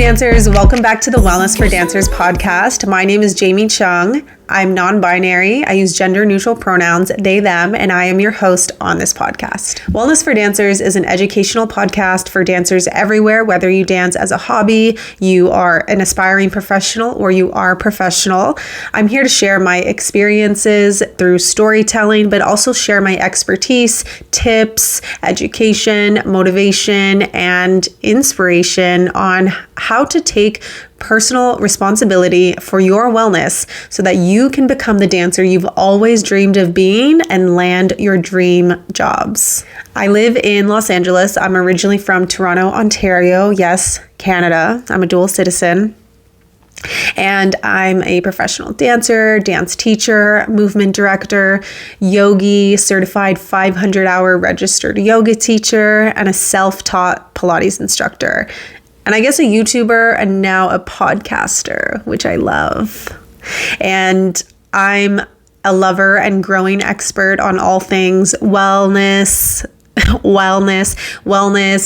dancers, welcome back to the Wellness for Dancers podcast. My name is Jamie Chung. I'm non-binary. I use gender-neutral pronouns, they, them, and I am your host on this podcast. Wellness for Dancers is an educational podcast for dancers everywhere, whether you dance as a hobby, you are an aspiring professional, or you are professional. I'm here to share my experiences through storytelling, but also share my expertise, tips, education, motivation, and inspiration on how to take personal responsibility for your wellness so that you can become the dancer you've always dreamed of being and land your dream jobs. I live in Los Angeles. I'm originally from Toronto, Ontario. Yes, Canada. I'm a dual citizen. And I'm a professional dancer, dance teacher, movement director, yogi, certified 500-hour registered yoga teacher, and a self-taught Pilates instructor. And I guess a YouTuber and now a podcaster, which I love. And I'm a lover and growing expert on all things wellness,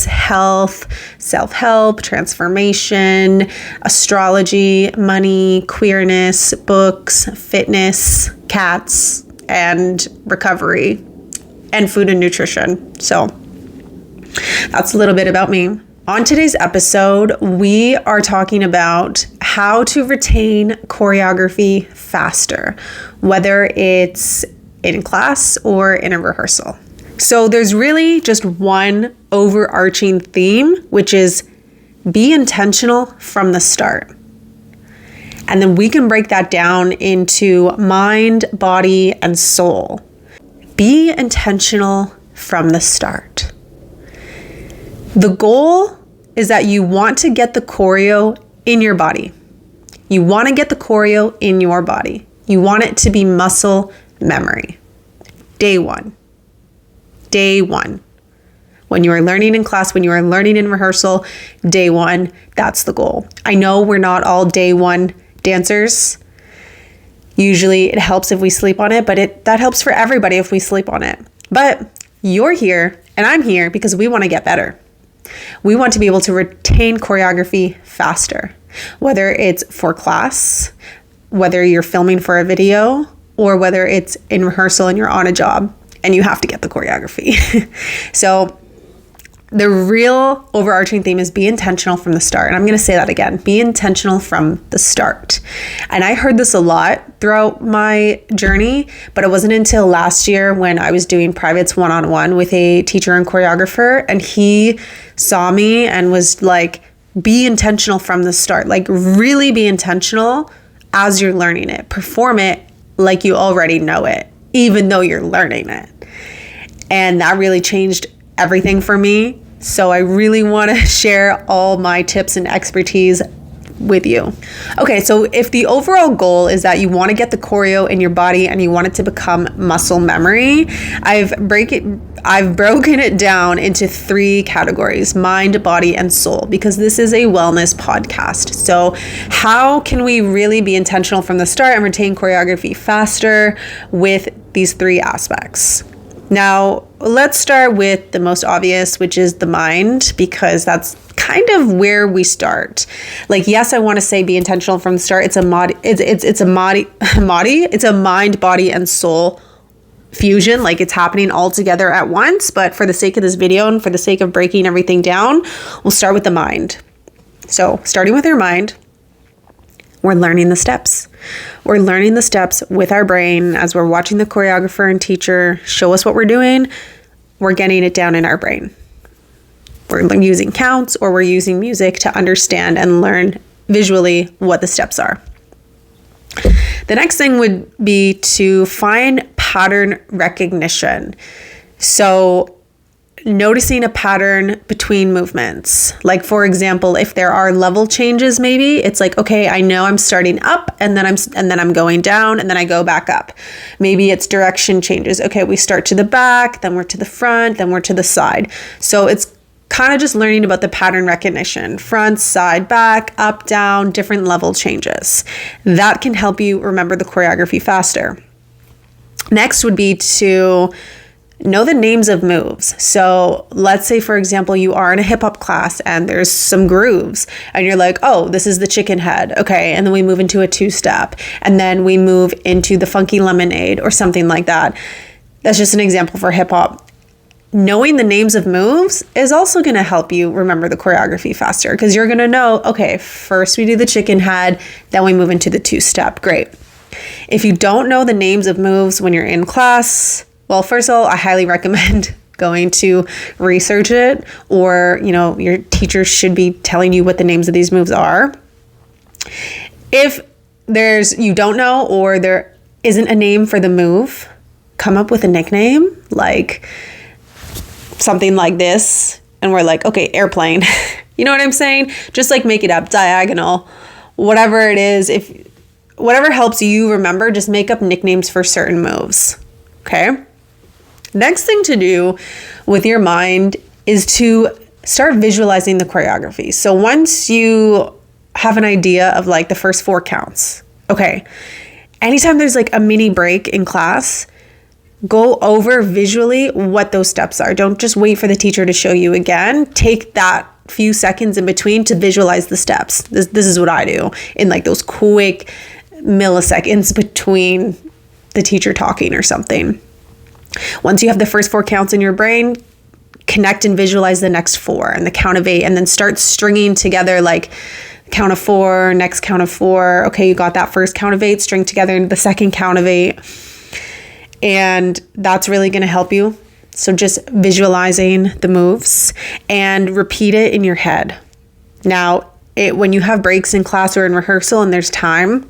health, self-help, transformation, astrology, money, queerness, books, fitness, cats, and recovery, and food and nutrition. So that's a little bit about me. On today's episode, we are talking about how to retain choreography faster, whether it's in class or in a rehearsal. So there's really just one overarching theme, which is be intentional from the start. And then we can break that down into mind, body, and soul. Be intentional from the start. The goal is that you want to get the choreo in your body. You want to get the choreo in your body. You want it to be muscle memory. Day one. When you are learning in class, when you are learning in rehearsal, day one, that's the goal. I know we're not all day one dancers. Usually it helps if we sleep on it, but that helps for everybody if we sleep on it. But you're here and I'm here because we want to get better. We want to be able to retain choreography faster, whether it's for class, whether you're filming for a video, or whether it's in rehearsal and you're on a job and you have to get the choreography. So the real overarching theme is be intentional from the start. And I'm going to say that again, be intentional from the start. And I heard this a lot throughout my journey, but it wasn't until last year when I was doing privates one-on-one with a teacher and choreographer, and he saw me and was like, be intentional from the start. Like really be intentional as you're learning it. Perform it like you already know it, even though you're learning it. And that really changed everything for me. So I really want to share all my tips and expertise with you. Okay, so if the overall goal is that you want to get the choreo in your body and you want it to become muscle memory, I've broken it down into 3 categories: mind, body, and soul, because this is a wellness podcast. So how can we really be intentional from the start and retain choreography faster with these 3 aspects? Now, let's start with the most obvious, which is the mind, because that's kind of where we start. Like, yes, I want to say be intentional from the start. It's a mind, body, and soul fusion. Like it's happening all together at once. But for the sake of this video and for the sake of breaking everything down, we'll start with the mind. So starting with your mind, we're learning the steps. We're learning the steps with our brain as we're watching the choreographer and teacher show us what we're doing. We're getting it down in our brain. We're using counts or we're using music to understand and learn visually what the steps are. The next thing would be to find pattern recognition. So noticing a pattern between movements. Like for example, if there are level changes, maybe it's like, okay, I know I'm starting up and then I'm going down and then I go back up. Maybe it's direction changes. Okay, we start to the back, then we're to the front, then we're to the side. So it's kind of just learning about the pattern recognition: front, side, back, up, down, different level changes. That can help you remember the choreography faster. Next would be to know the names of moves. So let's say, for example, you are in a hip hop class and there's some grooves and you're like, oh, this is the chicken head. Okay. And then we move into a 2-step and then we move into the funky lemonade or something like that. That's just an example for hip hop. Knowing the names of moves is also going to help you remember the choreography faster because you're going to know, okay, first we do the chicken head, then we move into the 2-step. Great. If you don't know the names of moves when you're in class, well, first of all, I highly recommend going to research it, or, your teacher should be telling you what the names of these moves are. If you don't know, or there isn't a name for the move, come up with a nickname, like something like this. And we're like, okay, airplane. You know what I'm saying? Just like make it up, diagonal, whatever it is. Whatever helps you remember, just make up nicknames for certain moves. Okay? Next thing to do with your mind is to start visualizing the choreography. So once you have an idea of like the first 4 counts, okay, anytime there's like a mini break in class, go over visually what those steps are. Don't just wait for the teacher to show you again. Take that few seconds in between to visualize the steps. This is what I do in like those quick milliseconds between the teacher talking or something. Once you have the first 4 counts in your brain, connect and visualize the next 4 and the count of 8, and then start stringing together like count of 4, next count of 4. Okay, you got that first count of 8, string together into the second count of 8. And that's really going to help you. So just visualizing the moves and repeat it in your head. Now, when you have breaks in class or in rehearsal and there's time,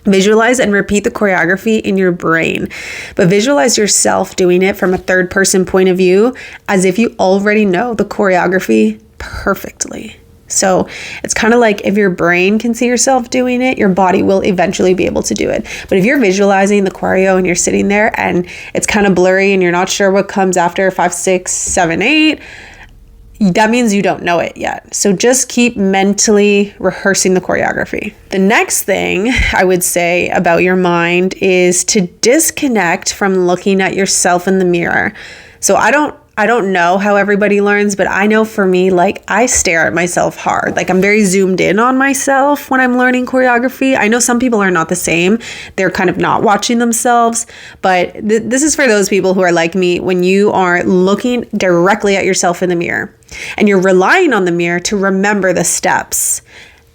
visualize and repeat the choreography in your brain, but visualize yourself doing it from a third person point of view as if you already know the choreography perfectly. So it's kind of like if your brain can see yourself doing it, your body will eventually be able to do it. But if you're visualizing the choreo and you're sitting there and it's kind of blurry and you're not sure what comes after 5, 6, 7, 8, that means you don't know it yet. So just keep mentally rehearsing the choreography. The next thing I would say about your mind is to disconnect from looking at yourself in the mirror. So I don't know how everybody learns, but I know for me, like I stare at myself hard. Like I'm very zoomed in on myself when I'm learning choreography. I know some people are not the same. They're kind of not watching themselves, but this is for those people who are like me. When you are looking directly at yourself in the mirror and you're relying on the mirror to remember the steps,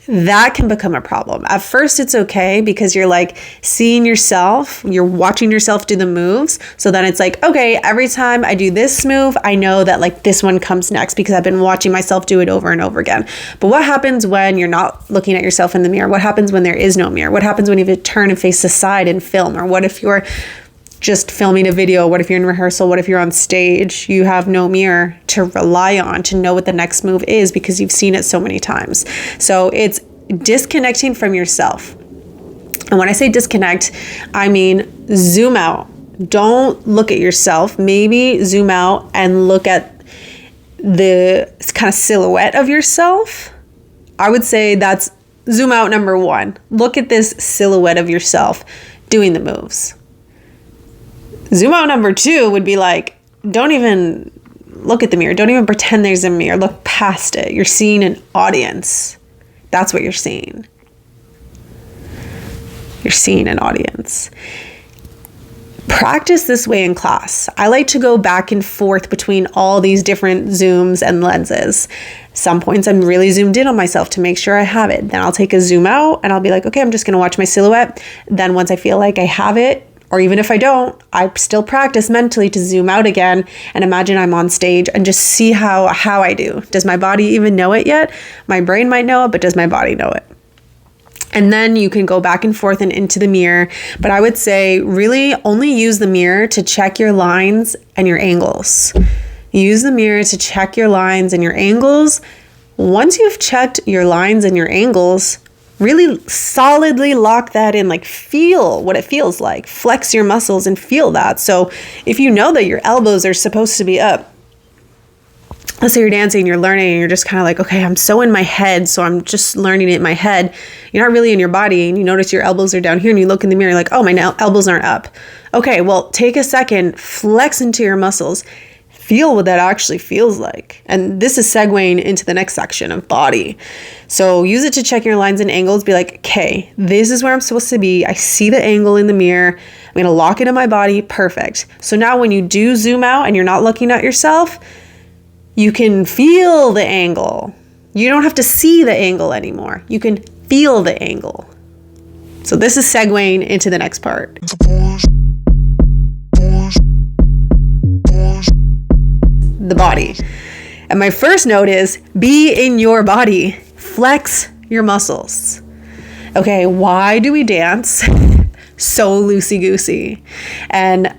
that can become a problem. At first, it's okay because you're like seeing yourself, you're watching yourself do the moves. So then it's like, okay, every time I do this move, I know that like this one comes next because I've been watching myself do it over and over again. But what happens when you're not looking at yourself in the mirror? What happens when there is no mirror? What happens when you have to turn and face the side and film? Or what if you're just filming a video? What if you're in rehearsal? What if you're on stage? You have no mirror to rely on to know what the next move is because you've seen it so many times. So it's disconnecting from yourself. And when I say disconnect, I mean zoom out. Don't look at yourself. Maybe zoom out and look at the kind of silhouette of yourself. I would say that's zoom out number 1. Look at this silhouette of yourself doing the moves. Zoom out number 2 would be like, don't even look at the mirror. Don't even pretend there's a mirror. Look past it. You're seeing an audience. That's what you're seeing. You're seeing an audience. Practice this way in class. I like to go back and forth between all these different zooms and lenses. Some points I'm really zoomed in on myself to make sure I have it. Then I'll take a zoom out and I'll be like, okay, I'm just going to watch my silhouette. Then once I feel like I have it, or even if I don't, I still practice mentally to zoom out again and imagine I'm on stage and just see how I do. Does my body even know it yet? My brain might know it, but does my body know it? And then you can go back and forth and into the mirror. But I would say really only use the mirror to check your lines and your angles. Use the mirror to check your lines and your angles. Once you've checked your lines and your angles, really solidly lock that in, like feel what it feels like. Flex your muscles and feel that. So if you know that your elbows are supposed to be up, let's say you're dancing, you're learning, and you're just kind of like, okay, I'm so in my head, so I'm just learning it in my head. You're not really in your body, and you notice your elbows are down here, and you look in the mirror, you're like, oh, my elbows aren't up. Okay, well, take a second, flex into your muscles, feel what that actually feels like. And this is segueing into the next section of body. So use it to check your lines and angles. Be like, okay, this is where I'm supposed to be. I see the angle in the mirror. I'm going to lock it in my body. Perfect. So now when you do zoom out and you're not looking at yourself, you can feel the angle. You don't have to see the angle anymore. You can feel the angle. So this is segueing into the next part. The body. And my first note is be in your body. Flex your muscles. Okay, why do we dance so loosey-goosey? And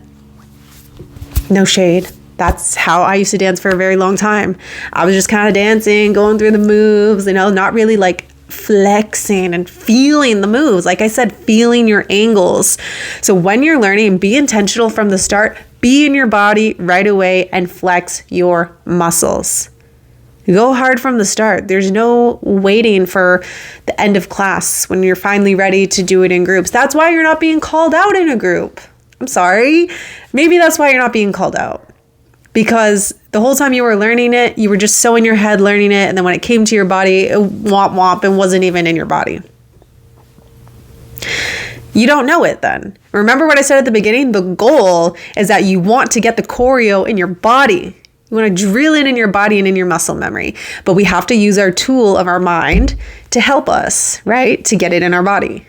no shade. That's how I used to dance for a very long time. I was just kind of dancing, going through the moves, not really like flexing and feeling the moves. Like I said, feeling your angles. So when you're learning, be intentional from the start. Be in your body right away and flex your muscles. Go hard from the start. There's no waiting for the end of class when you're finally ready to do it in groups. That's why you're not being called out in a group. I'm sorry. Maybe that's why you're not being called out. Because the whole time you were learning it, you were just so in your head learning it. And then when it came to your body, womp womp, and wasn't even in your body. You don't know it then. Remember what I said at the beginning? The goal is that you want to get the choreo in your body. You want to drill it in your body and in your muscle memory. But we have to use our tool of our mind to help us, right? To get it in our body.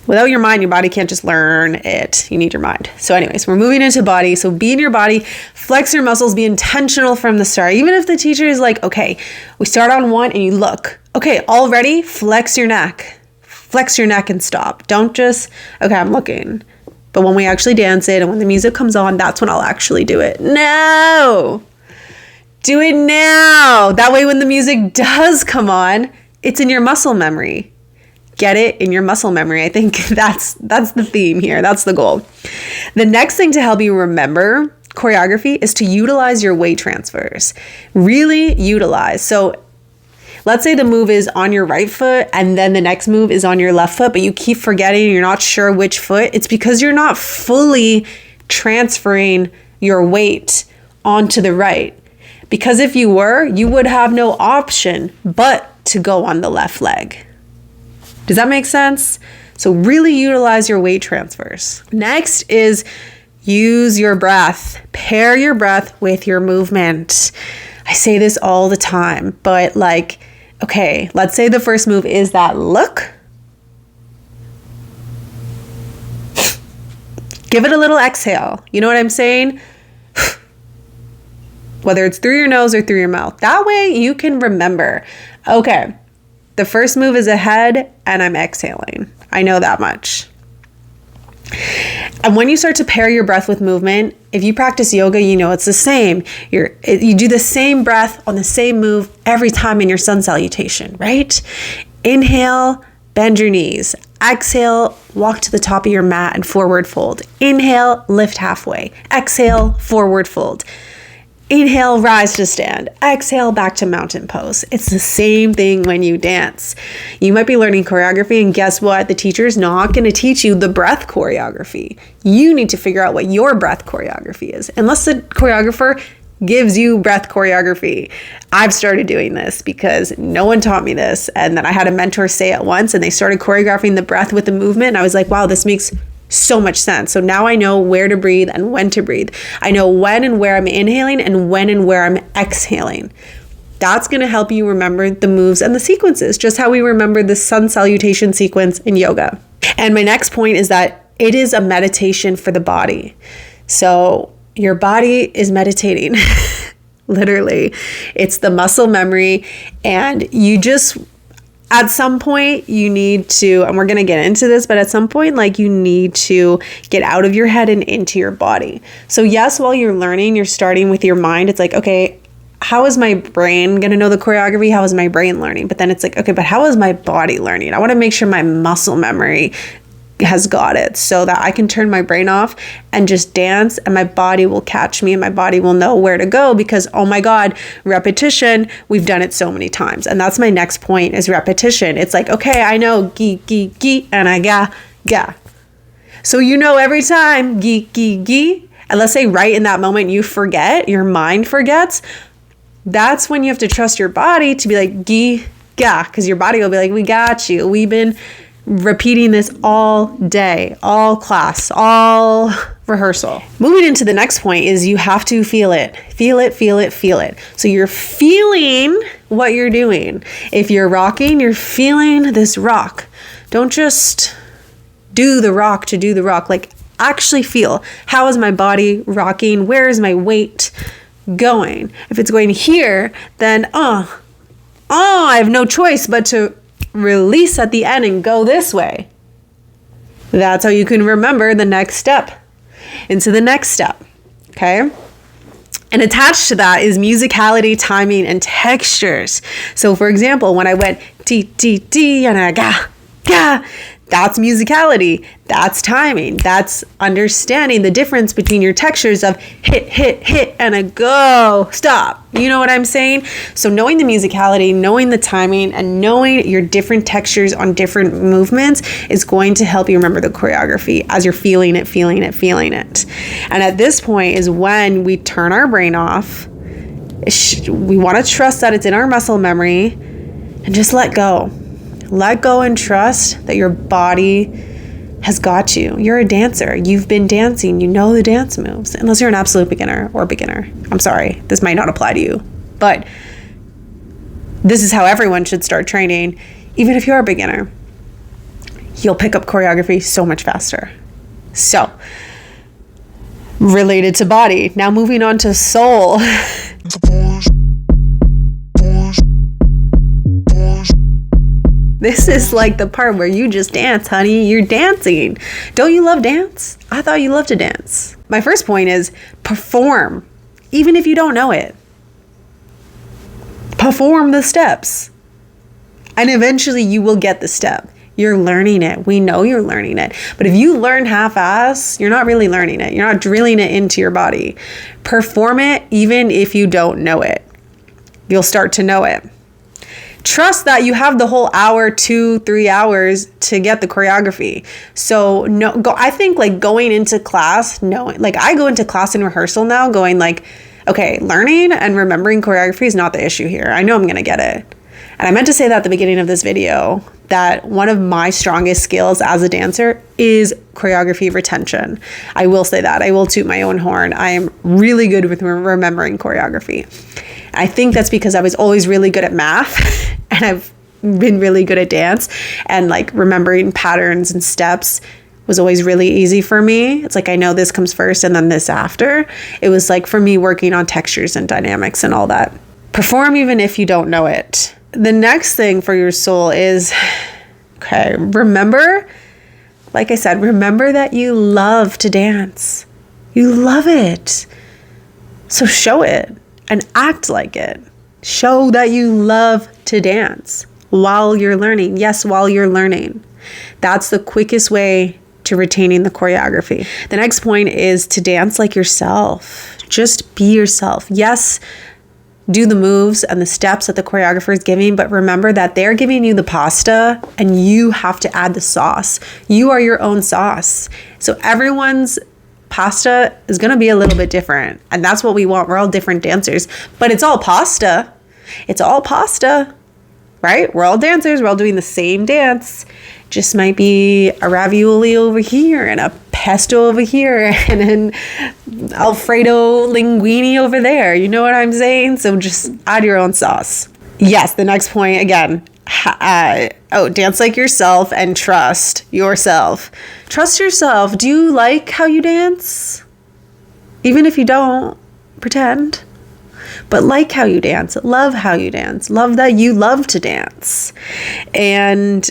Without your mind, your body can't just learn it. You need your mind. So anyways, we're moving into body. So be in your body, flex your muscles, be intentional from the start. Even if the teacher is like, okay, we start on 1 and you look. Okay, all ready? Flex your neck. Flex your neck and stop. Don't just, okay, I'm looking. But when we actually dance it and when the music comes on, that's when I'll actually do it. No! Do it now. That way when the music does come on, it's in your muscle memory. Get it in your muscle memory. I think that's the theme here. That's the goal. The next thing to help you remember choreography is to utilize your weight transfers. Really utilize. So let's say the move is on your right foot and then the next move is on your left foot, but you keep forgetting, you're not sure which foot. It's because you're not fully transferring your weight onto the right. Because if you were, you would have no option but to go on the left leg. Does that make sense? So really utilize your weight transfers. Next is use your breath. Pair your breath with your movement. I say this all the time, but okay, let's say the first move is that look. Give it a little exhale. You know what I'm saying? Whether it's through your nose or through your mouth. That way you can remember, okay, the first move is ahead and I'm exhaling. I know that much. And when you start to pair your breath with movement, if you practice yoga, you know it's the same. You do the same breath on the same move every time in your sun salutation, right? Inhale, bend your knees. Exhale, walk to the top of your mat and forward fold. Inhale, lift halfway. Exhale, forward fold. Inhale, rise to stand. Exhale, back to mountain pose. It's the same thing when you dance. You might be learning choreography, and guess what? The teacher's not going to teach you the breath choreography. You need to figure out what your breath choreography is. Unless the choreographer gives you breath choreography. I've started doing this because no one taught me this. And then I had a mentor say it once, and they started choreographing the breath with the movement. And I was like, wow, this makes so much sense. So now I know where to breathe and when to breathe. I know when and where I'm inhaling and when and where I'm exhaling. That's going to help you remember the moves and the sequences, just how we remember the sun salutation sequence in yoga. And my next point is that it is a meditation for the body. So your body is meditating. Literally. It's the muscle memory, and you just at some point you need to, and we're going to get into this, but at some point, you need to get out of your head and into your body. So yes, while you're learning, you're starting with your mind. It's like, okay, how is my brain going to know the choreography? How is my brain learning? But then it's like, okay, but how is my body learning? I want to make sure my muscle memory has got it, so that I can turn my brain off and just dance, and my body will catch me and my body will know where to go, because oh my God, repetition, we've done it so many times. And that's my next point, is repetition. It's like, okay, I know gi, gi, gi, and I ga. So you know every time gi, gi, gi, and let's say right in that moment you forget, your mind forgets, that's when you have to trust your body to be like gi, ga, because your body will be like, we got you. We've been repeating this all day, all class, all rehearsal. Moving into the next point is you have to feel it. Feel it, feel it, feel it. So you're feeling what you're doing. If you're rocking, you're feeling this rock. Don't just do the rock to do the rock. Like, actually feel, how is my body rocking? Where is my weight going? If it's going here, then I have no choice but to release at the end and go this way. That's how you can remember the next step into the next step. Okay. And attached to that is musicality, timing, and textures. So for example, when I went ti, ti, ti, and I ga, that's musicality, that's timing, that's understanding the difference between your textures of hit, hit, hit, and a go, stop. You know what I'm saying? So knowing the musicality, knowing the timing, and knowing your different textures on different movements is going to help you remember the choreography as you're feeling it. And at this point is when we turn our brain off. We want to trust that it's in our muscle memory and just let go. Let go and trust that your body has got you. You're a dancer. You've been dancing. You know the dance moves. Unless you're an absolute beginner. I'm sorry. This might not apply to you. But this is how everyone should start training. Even if you're a beginner, you'll pick up choreography so much faster. So, related to body. Now moving on to soul. This is like the part where you just dance, honey. You're dancing. Don't you love dance? I thought you loved to dance. My first point is perform, even if you don't know it. Perform the steps. And eventually you will get the step. You're learning it. We know you're learning it. But if you learn half-ass, you're not really learning it. You're not drilling it into your body. Perform it even if you don't know it. You'll start to know it. Trust that you have the whole hour, 2-3 hours to get the choreography. So I think like going into class, I go into class and rehearsal now going like, okay, learning and remembering choreography is not the issue here. I know I'm going to get it. And I meant to say that at the beginning of this video, that one of my strongest skills as a dancer is choreography retention. I will say that. I will toot my own horn. I am really good with remembering choreography. I think that's because I was always really good at math and I've been really good at dance, and like remembering patterns and steps was always really easy for me. It's like, I know this comes first and then this after. It was like for me working on textures and dynamics and all that. Perform even if you don't know it. The next thing for your soul is, okay, remember, like I said, remember that you love to dance. You love it. So show it. And act like it. Show that you love to dance while you're learning. Yes, while you're learning. That's the quickest way to retaining the choreography. The next point is to dance like yourself. Just be yourself. Yes, do the moves and the steps that the choreographer is giving, but remember that they're giving you the pasta and you have to add the sauce. You are your own sauce. So everyone's pasta is going to be a little bit different, and that's what we want. We're all different dancers, but it's all pasta. It's all pasta, right? We're all dancers. We're all doing the same dance. Just might be a ravioli over here and a pesto over here and an Alfredo linguine over there. You know what I'm saying? So just add your own sauce. Yes, the next point again. Dance like yourself and trust yourself. Trust yourself. Do you like how you dance? Even if you don't, pretend. But like how you dance. Love how you dance. Love that you love to dance. And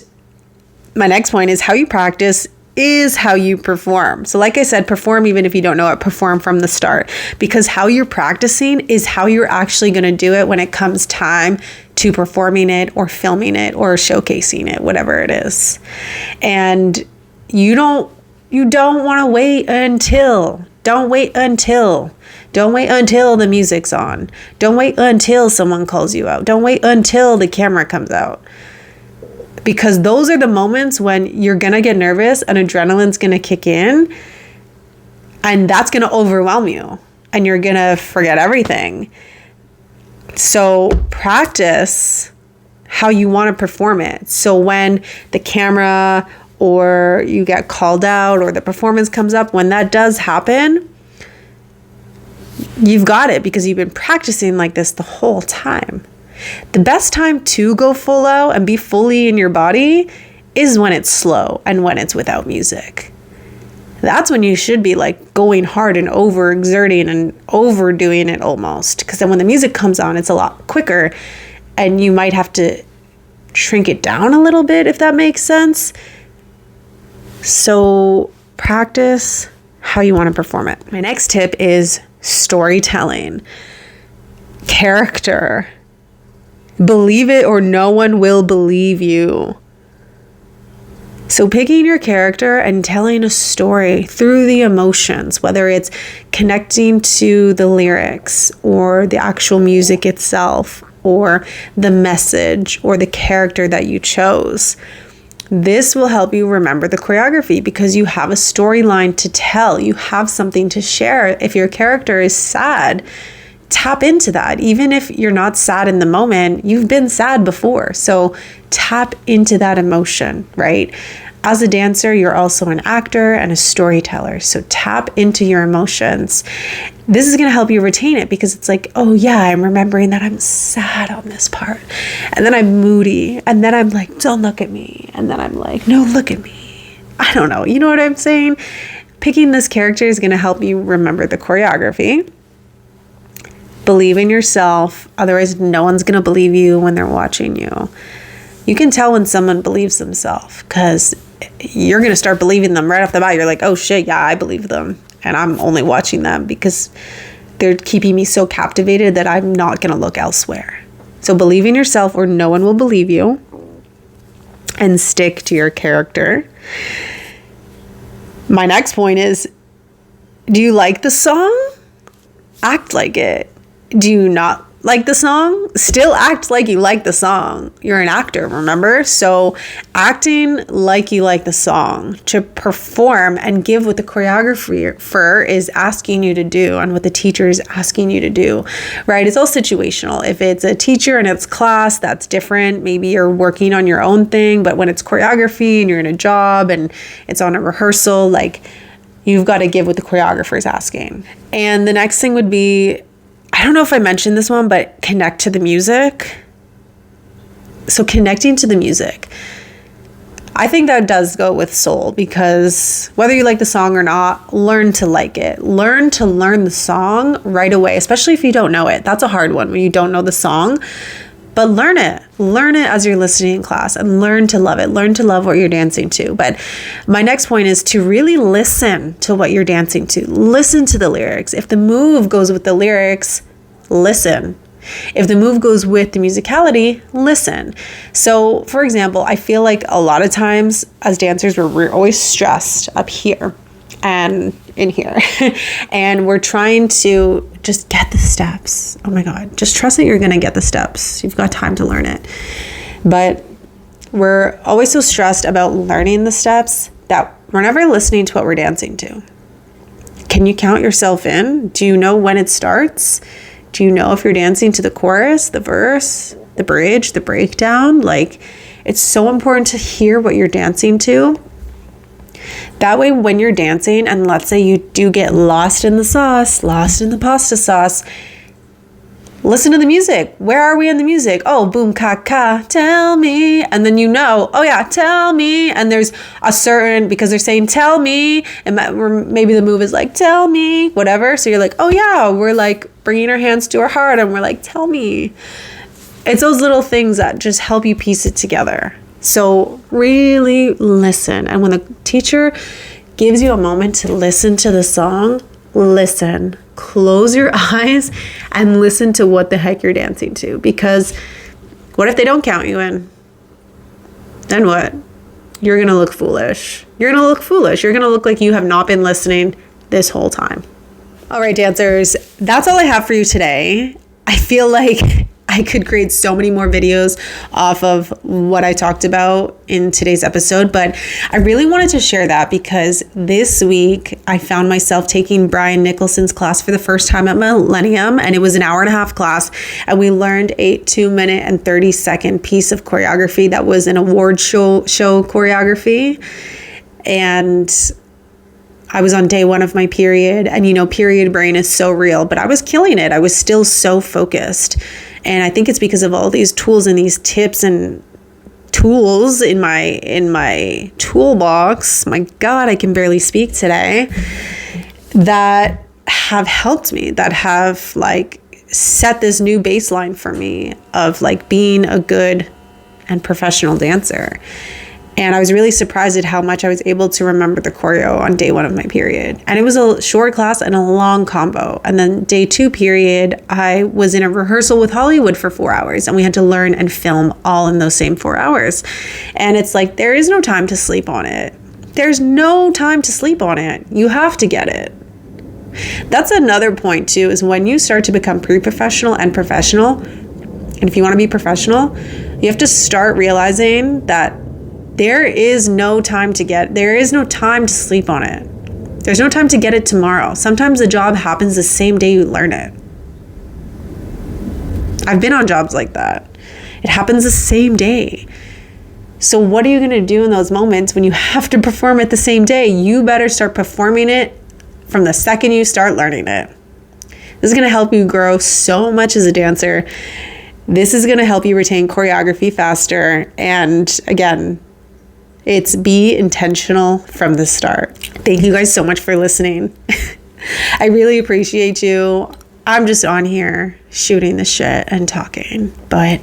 my next point is how you practice is how you perform. So like I said, perform even if you don't know it, perform from the start, because how you're practicing is how you're actually going to do it when it comes time to performing it or filming it or showcasing it, whatever it is. And you don't want to wait until. Don't wait until the music's on. Don't wait until someone calls you out. Don't wait until the camera comes out. Because those are the moments when you're going to get nervous and adrenaline's going to kick in, and that's going to overwhelm you and you're going to forget everything. So practice how you want to perform it. So when the camera or you get called out or the performance comes up, when that does happen, you've got it because you've been practicing like this the whole time. The best time to go full out and be fully in your body is when it's slow and when it's without music. That's when you should be like going hard and overexerting and overdoing it almost. Because then when the music comes on, it's a lot quicker and you might have to shrink it down a little bit, if that makes sense. So practice how you want to perform it. My next tip is storytelling. Character. Believe it or no one will believe you. So picking your character and telling a story through the emotions, whether it's connecting to the lyrics or the actual music itself or the message or the character that you chose. This will help you remember the choreography because you have a storyline to tell. You have something to share. If your character is sad, tap into that. Even if you're not sad in the moment, you've been sad before. So tap into that emotion, right? As a dancer, you're also an actor and a storyteller. So tap into your emotions. This is going to help you retain it because it's like, oh yeah, I'm remembering that I'm sad on this part. And then I'm moody. And then I'm like, don't look at me. And then I'm like, no, look at me. I don't know. You know what I'm saying? Picking this character is going to help you remember the choreography. Believe in yourself. Otherwise, no one's going to believe you when they're watching you. You can tell when someone believes themselves because you're going to start believing them right off the bat. You're like, oh shit, yeah, I believe them. And I'm only watching them because they're keeping me so captivated that I'm not going to look elsewhere. So believe in yourself or no one will believe you. And stick to your character. My next point is, do you like the song? Act like it. Do you not like the song? Still act like you like the song. You're an actor, remember? So acting like you like the song to perform and give what the choreographer is asking you to do and what the teacher is asking you to do, right? It's all situational. If it's a teacher and it's class, that's different. Maybe you're working on your own thing, but when it's choreography and you're in a job and it's on a rehearsal, like you've got to give what the choreographer is asking. And the next thing would be, I don't know if I mentioned this one, but connect to the music. So connecting to the music. I think that does go with soul because whether you like the song or not, learn to like it. Learn to learn the song right away, especially if you don't know it. That's a hard one when you don't know the song. But learn it. Learn it as you're listening in class and learn to love it. Learn to love what you're dancing to. But my next point is to really listen to what you're dancing to. Listen to the lyrics. If the move goes with the lyrics, listen. If the move goes with the musicality, listen. So, for example, I feel like a lot of times as dancers, we're always stressed up here and in here. And we're trying to just get the steps. Oh my God, just trust that you're going to get the steps. You've got time to learn it. But we're always so stressed about learning the steps that we're never listening to what we're dancing to. Can you count yourself in? Do you know when it starts? Do you know if you're dancing to the chorus, the verse, the bridge, the breakdown? Like, it's so important to hear what you're dancing to. That way, when you're dancing, and let's say you do get lost in the sauce, lost in the pasta sauce, listen to the music. Where are we in the music? Oh, boom, ka, ka, tell me. And then you know, oh yeah, tell me. And there's a certain, because they're saying, tell me. And maybe the move is like, tell me, whatever. So you're like, oh yeah, we're like bringing our hands to our heart and we're like, tell me. It's those little things that just help you piece it together. So really listen. And when the teacher gives you a moment to listen to the song, listen. Close your eyes and listen to what the heck you're dancing to. Because what if they don't count you in? Then what? you're going to look foolish. You're going to look foolish. You're going to look like you have not been listening this whole time. All right, dancers, that's all I have for you today. I feel like I could create so many more videos off of what I talked about in today's episode, but I really wanted to share that because this week I found myself taking Brian Nicholson's class for the first time at Millennium, and it was an 1.5-hour class, and we learned a 2-minute and 30-second piece of choreography that was an award show choreography. And I was on day 1 of my period, and period brain is so real, but I was killing it. I was still so focused. And I think it's because of all these tools and these tips and tools in my toolbox. My God, I can barely speak today. That have helped me, that have set this new baseline for me of being a good and professional dancer. And I was really surprised at how much I was able to remember the choreo on day 1 of my period. And it was a short class and a long combo. And then day 2 period, I was in a rehearsal with Hollywood for 4 hours, and we had to learn and film all in those same 4 hours. And it's there is no time to sleep on it. There's no time to sleep on it. You have to get it. That's another point too, is when you start to become pre-professional and professional, and if you want to be professional, you have to start realizing that there is no time to sleep on it. There's no time to get it tomorrow. Sometimes the job happens the same day you learn it. I've been on jobs like that. It happens the same day. So what are you going to do in those moments when you have to perform it the same day? You better start performing it from the second you start learning it. This is going to help you grow so much as a dancer. This is going to help you retain choreography faster. And again, it's be intentional from the start. Thank you guys so much for listening. I really appreciate you. I'm just on here shooting the shit and talking, but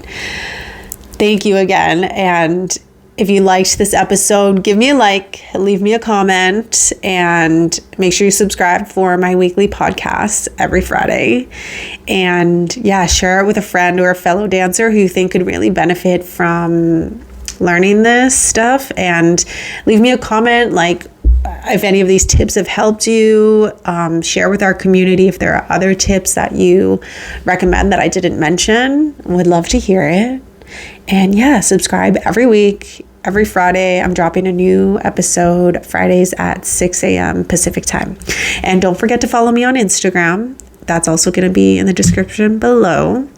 thank you again. And if you liked this episode, give me a like, leave me a comment, and make sure you subscribe for my weekly podcast every Friday. And share it with a friend or a fellow dancer who you think could really benefit from learning this stuff, and leave me a comment if any of these tips have helped you. Share with our community if there are other tips that you recommend that I didn't mention. Would love to hear it. And subscribe every week. Every Friday, I'm dropping a new episode, Fridays at 6 a.m. Pacific time. And don't forget to follow me on Instagram. That's also going to be in the description below.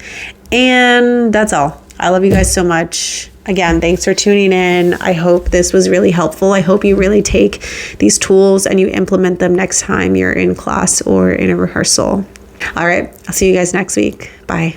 And that's all. I love you guys so much. Again, thanks for tuning in. I hope this was really helpful. I hope you really take these tools and you implement them next time you're in class or in a rehearsal. All right, I'll see you guys next week. Bye.